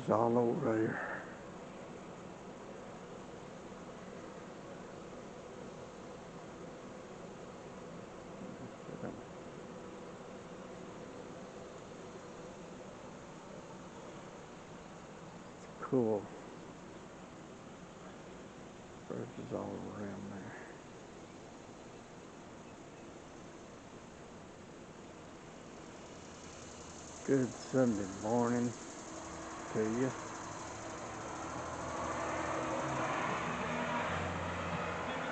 birds all over there. It's cool. Birds is all around there. Good Sunday morning to you.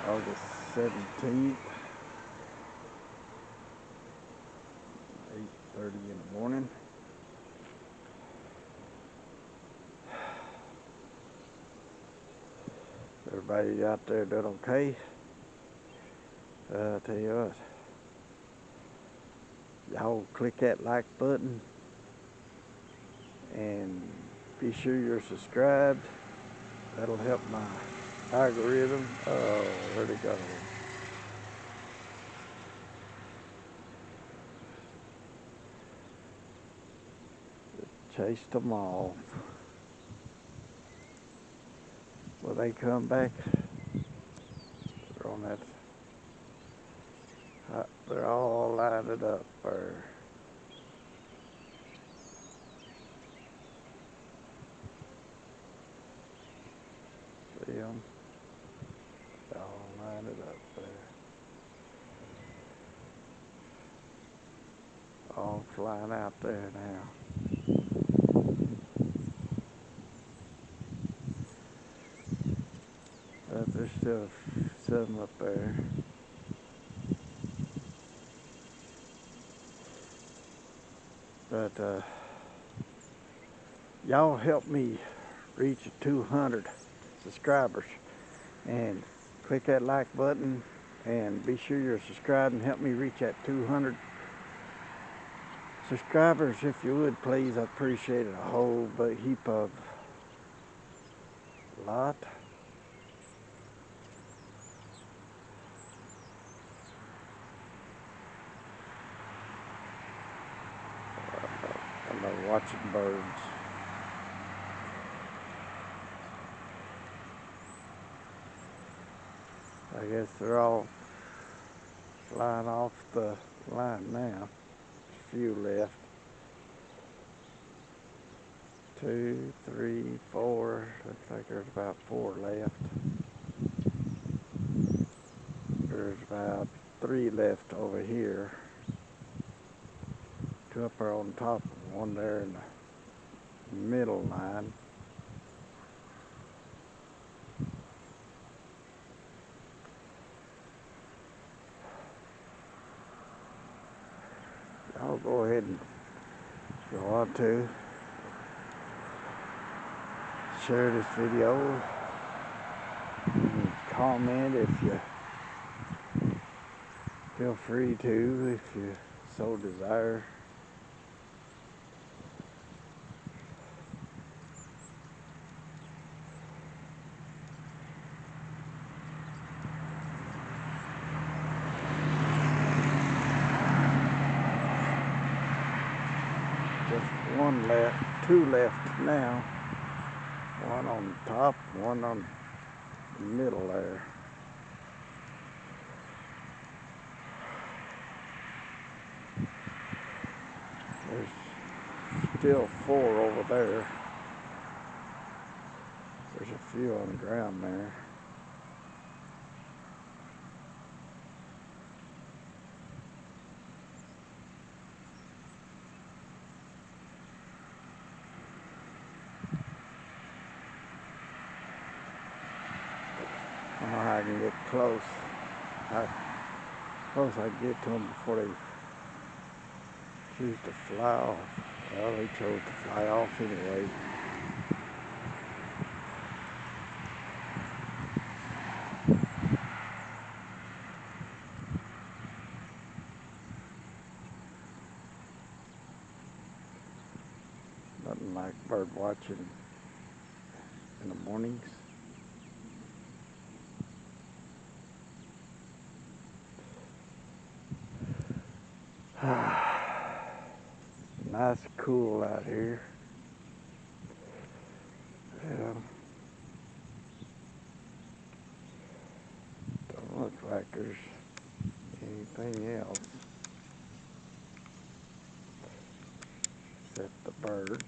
August 17th, 8:30 in the morning. Everybody out there doing okay? I'll tell you what, y'all click that like button and be sure you're subscribed. That'll help my algorithm. Oh, where'd it go? Chased them all. Will they come back? They're on that. They're all lined up there. See them? They're all lined up there. All flying out there now. But there's still some up there. But y'all help me reach 200 subscribers, and click that like button and be sure you're subscribed and help me reach that 200 subscribers if you would, please. I appreciate it a whole heap of lot. I love watching birds. I guess they're all flying off the line now. A few left. 2, 3, 4. Looks like there's about 4 left. There's about 3 left over here. 2 up there on top, 1 there in the middle line. I'll go ahead and go on to share this video. Comment if you feel free to, if you so desire. Just 1 left, 2 left now. 1 on top, 1 on the middle there. There's still 4 over there. There's a few on the ground there. I don't know how I can get close. How close I can get to them before they choose to fly off. Well, they chose to fly off anyway. Nothing like bird watching in the mornings. Nice cool out here. woodpeckers, anything else except the birds.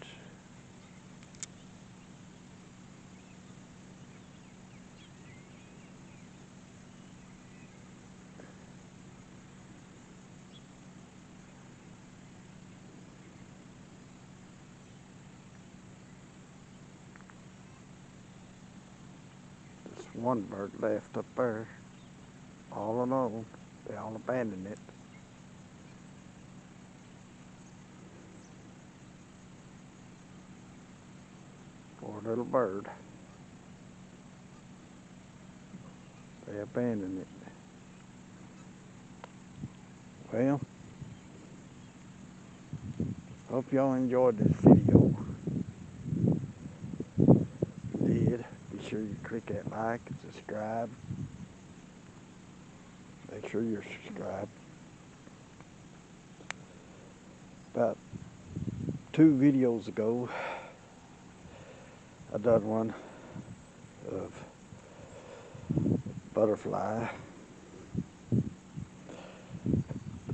Just one bird left up there, all alone. They all abandoned it. Poor little bird. They abandoned it. Well, hope y'all enjoyed this video. If you did, be sure you click that like and subscribe. Make sure you're subscribed. About 2 videos ago, I done one of butterfly.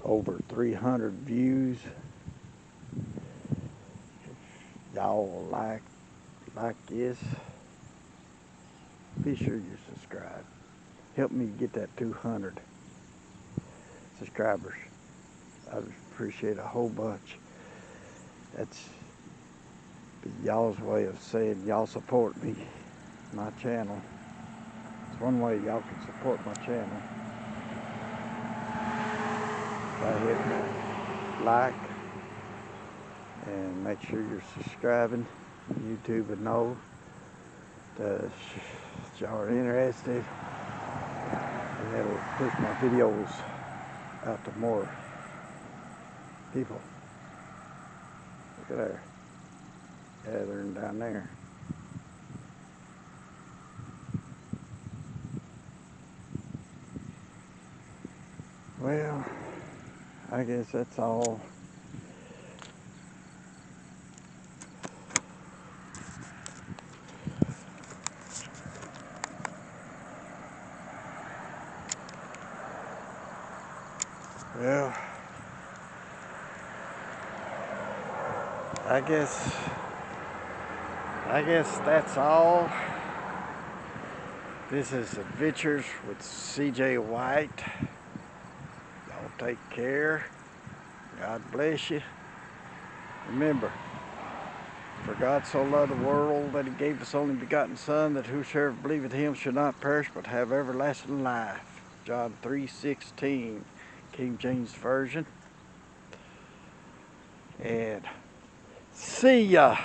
Over 300 views. If y'all like this, be sure you subscribe. Help me get that 200 subscribers. I would appreciate a whole bunch. That's y'all's way of saying y'all support me, my channel. It's one way y'all can support my channel. By hitting like and make sure you're subscribing. YouTube would know that y'all are interested, and it'll push my videos out to more people. Look at there, gathering down there. Well, I guess that's all. Well, I guess that's all. This is Adventures with CJ White. Y'all take care. God bless you. Remember, for God so loved the world that he gave his only begotten Son, that whosoever believeth him should not perish but have everlasting life. John 3:16, King James Version. And see ya.